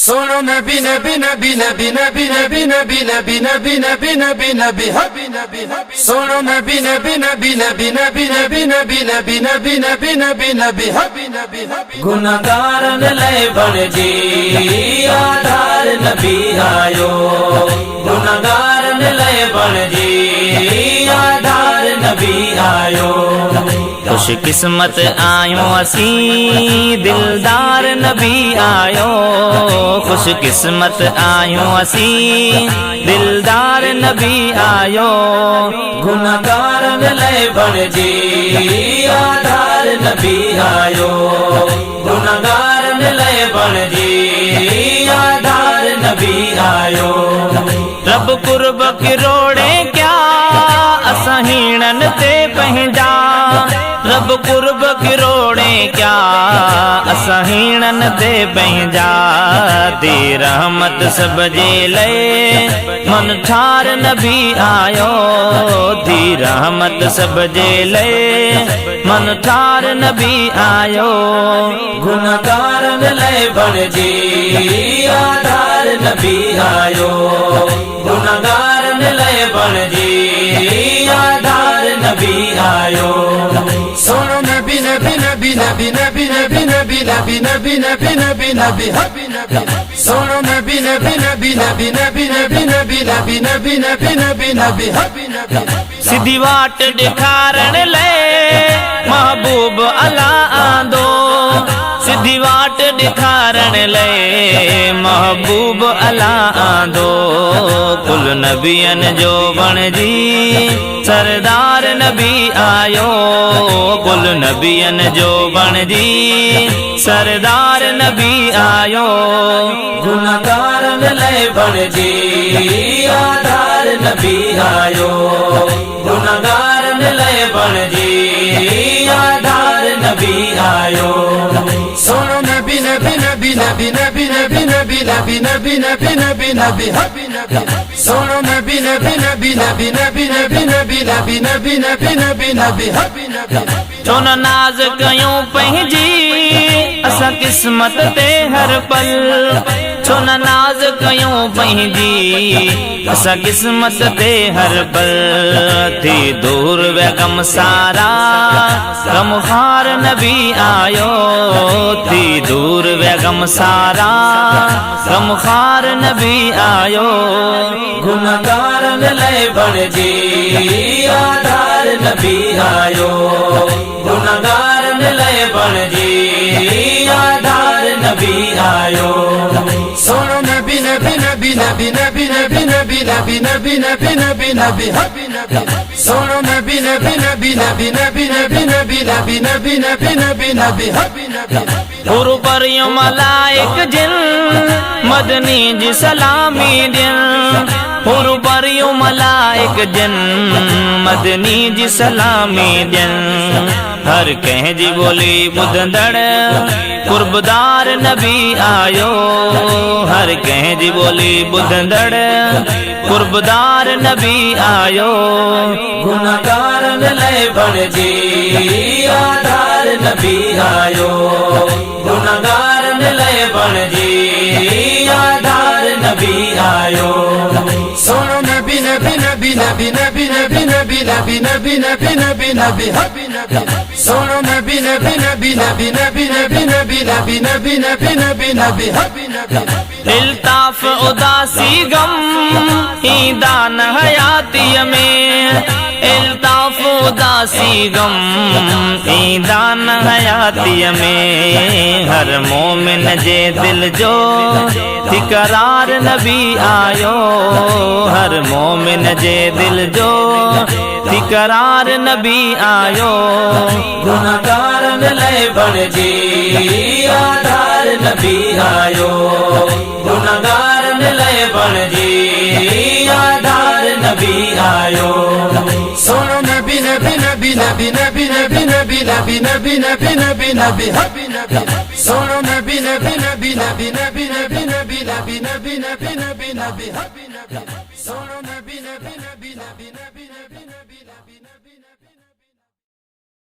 सुनो नबी नबी नबी नबी नबी नबी नबी नबी नबी नबी नबी नबी हबी नबी हबी सुनो नबी नबी नबी नबी नबी नबी नबी नबी नबी नबी नबी नबी हबी नबी हबी गुनाहगारन लय बन जी आधार नबी आयो गुनाहगारन लय बन जी आधार नबी आयो खुश किस्मत आयो असी दिलदार नबी आयो खुश किस्मत आयो असी दिलदार नबी आयो गुनाहगारन लय बन जी आधार नबी आयो गुनाहगारन लय बन जी आधार नबी आयो रब कुर्ब किरोड़े क्या असां हीणन ते पंहिंजा रब कुर्ब किरोड़े क्या असां हीणन ते पंहिंजा दी रहमत सब जे लय मन ठार नबी आयो दी रहमत सब जे लय मन ठार नबी आयो गुनाहगारन लय बन जी आधार नबी आयो गुनाहगारन लय बन जी आधार नबी आयो सुनो नबी नबी नबी नबी नबी नबी नबी नबी नबी नबी नबी नबी हबी नबी सुनो नबी नबी नबी नबी नबी नबी नबी नबी नबी नबी नबी नबी हबी नबी सीधी वाट दिखारण ले महबूब अला आंदो सीधी वाट दिखारण ले महबूब अला आंदो कुल नबियन जो बण जी सरदार नबी आयो कुल नबियन जो बण जी सरदार नबी आयो गुनाहगारन लय बण जी आधार नबी आयो गुनाहगारन लय बण जी आधार नबी आयो सुनो नबी नबी नबी नबी नबी नबी नबी नबी नबी नबी नबी नबी हबी नबी सुनो नबी नबी नबी नबी नबी नबी नबी नबी नबी नबी नबी नबी हबी नबी छो न नाज कयूं पंहिंजी असां किस्मत ते हर पल छो न नाज कयूं पंहिंजी असां किस्मत ते हर पल थी दूर वे गम सारा गमखार नबी आयो थी दूर वे गम सारा गमखार नबी आयो गुनाहगारन लय बन जी आधार नबी आयो गुनाहगारन लय बन जी आधार नबी आयो सुनो नबी नबी नबी नबी नबी नबी नबी नबी नबी नबी नबी नबी हबी नबी सुनो नबी नबी नबी नबी नबी नबी नबी नबी नबी नबी नबी नबी हबी नबी गुरु परियों मलाइक जिन मदनी जी सलामी दिन गुरु परियों मलाइक जिन मदनी जी सलामी दिन हर कंहिं जी ॿोली ॿुधंदड़ कुर्बदार नबी आयो हर कंहिं जी ॿोली ॿुधंदड़ कुर्बदार नबी आयो गुनाहगारन लय बन जी आधार नबी आयो गुनाहगारन लय बन जी आधार नबी आयो सुनो नबी नबी नबी नबी नबी नबी नबी नबी नबी नबी नबी नबी हबी नबी सुनो नबी नबी नबी नबी नबी नबी नबी नबी नबी नबी नबी नबी हबी नबी इल्ताफ उदासी गम ही दान हयाती में इल्ताफ उदासी गम ही दान हयाती में हर मोमिन जे दिल जो करार नबी आयो हर मोमिन जे दिल जो करार नबी आयो गुनाहगारन लय बन जी आधार नबी आयो गुनाहगारन लय बन जी आधार नबी आयो सुनो नबी नबी नबी नबी नबी नबी नबी नबी नबी नबी नबी नबी हबी नबी सुनो नबी नबी नबी नबी नबी नबी नबी नबी नबी नबी नबी नबी हबी नबी सुनो नबी